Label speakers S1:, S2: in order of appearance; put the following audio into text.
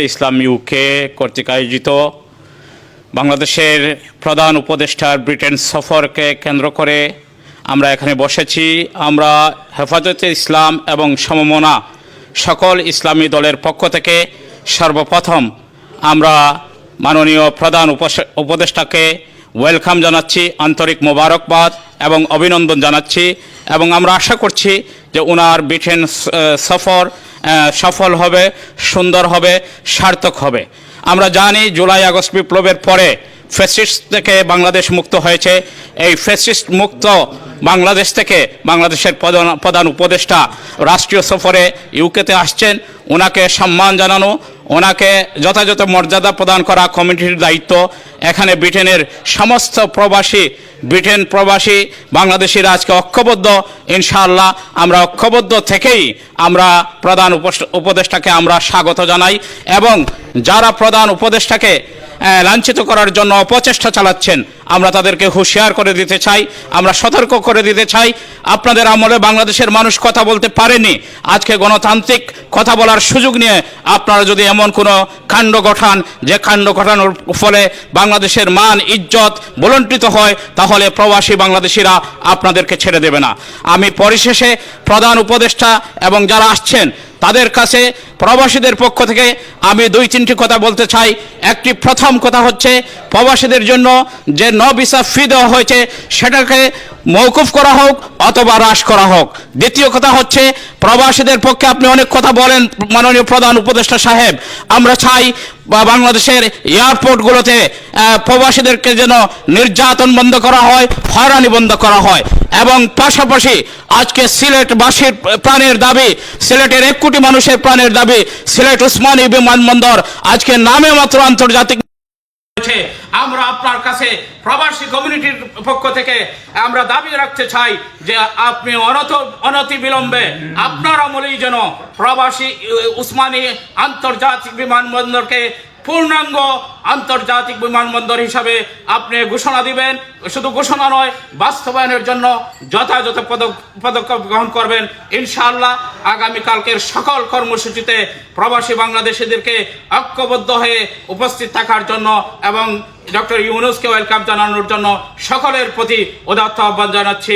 S1: ইসলাম UK কর্তৃক আয়োজিত বাংলাদেশের প্রধান উপদেষ্টার ব্রিটেন সফরকে কেন্দ্র করে আমরা এখানে বসেছি। আমরা হেফাজতে ইসলাম এবং সমমনা সকল ইসলামী দলের পক্ষ থেকে সর্বপ্রথম আমরা মাননীয় প্রধান উপদেষ্টাকে ওয়েলকাম জানাচ্ছি, আন্তরিক মোবারকবাদ এবং অভিনন্দন জানাচ্ছি এবং আমরা আশা করছি যে ওনার ব্রিটেন সফর সফল হবে, সুন্দর হবে, সার্থক হবে। আমরা জানি জুলাই আগস্ট বিপ্লবের পরে ফ্যাসিস্ট থেকে বাংলাদেশ মুক্ত হয়েছে। এই ফ্যাসিস্ট মুক্ত বাংলাদেশ থেকে বাংলাদেশের প্রধান উপদেষ্টা রাষ্ট্রীয় সফরে ইউকেতে আসছেন। ওনাকে সম্মান জানানো, ওনাকে যথাযথ মর্যাদা প্রদান করা কমিটির দায়িত্ব। এখানে ব্রিটেনের সমস্ত ব্রিটেন প্রবাসী বাংলাদেশিরা আজকে ঐক্যবদ্ধ। ইনশাআল্লাহ আমরা ঐক্যবদ্ধ থেকেই আমরা প্রধান উপদেষ্টাকে আমরা স্বাগত জানাই এবং যারা প্রধান উপদেষ্টাকে লাঞ্ছিত করার জন্য অপচেষ্টা চালাচ্ছেন আমরা তাদেরকে হুঁশিয়ার করে দিতে চাই, আমরা সতর্ক করে দিতে চাই। আপনাদের আমলে বাংলাদেশের মানুষ কথা বলতে পারেনি, আজকে গণতান্ত্রিক কথা বলার সুযোগ নিয়ে আপনারা যদি এমন কোনো কাণ্ড ঘটান যে কাণ্ড ঘটানোর ফলে বাংলাদেশের মান ইজ্জত ভুলণ্ঠিত হয়, তাহলে প্রবাসী বাংলাদেশিরা আপনাদেরকে ছেড়ে দেবে না। আমি পরিশেষে প্রধান উপদেষ্টা এবং যারা আসছেন তাদের কাছে প্রবাসীদের পক্ষ থেকে আমি 2-3টি কথা বলতে চাই। একটি প্রথম কথা হচ্ছে প্রবাসীদের জন্য যে ভিসা ফি দেওয়া হয়েছে সেটাকে মওকুফ করা হোক অথবা হ্রাস করা হোক। দ্বিতীয় কথা হচ্ছে প্রবাসীদের পক্ষে আপনি অনেক কথা বলেন মাননীয় প্রধান উপদেষ্টা সাহেব, আমরা চাই বাংলাদেশের এয়ারপোর্টগুলোতে প্রবাসীদেরকে যেন নির্যাতন বন্ধ করা হয়, হয়রানি বন্ধ করা হয় এবং পাশাপাশি আজকে সিলেটবাসীর প্রাণের দাবি, সিলেটের 1 কোটি মানুষের প্রাণের দাবি সিলেট উসমানী বিমানবন্দর আজকে নামে মাত্র আন্তর্জাতিক। আমরা আপনার কাছে প্রবাসী কমিউনিটির পক্ষ থেকে আমরা দাবি রাখতে চাই যে আপনি অনতি বিলম্বে আপনার আমলেই যেন প্রবাসী উসমানী আন্তর্জাতিক বিমানবন্দরকে পূর্ণাঙ্গ আন্তর্জাতিক বিমানবন্দর হিসাবে আপনি ঘোষণা দিবেন। শুধু ঘোষণা নয়, বাস্তবায়নের জন্য যথাযথ পদক্ষেপ গ্রহণ করবেন। ইনশাআল্লাহ আগামীকালকের সকল কর্মসূচিতে প্রবাসী বাংলাদেশিদেরকে ঐক্যবদ্ধ হয়ে উপস্থিত থাকার জন্য এবং ডক্টর ইউনূসকে ওয়েলকাম জানানোর জন্য সকলের প্রতি উদাত্ত আহ্বান জানাচ্ছি।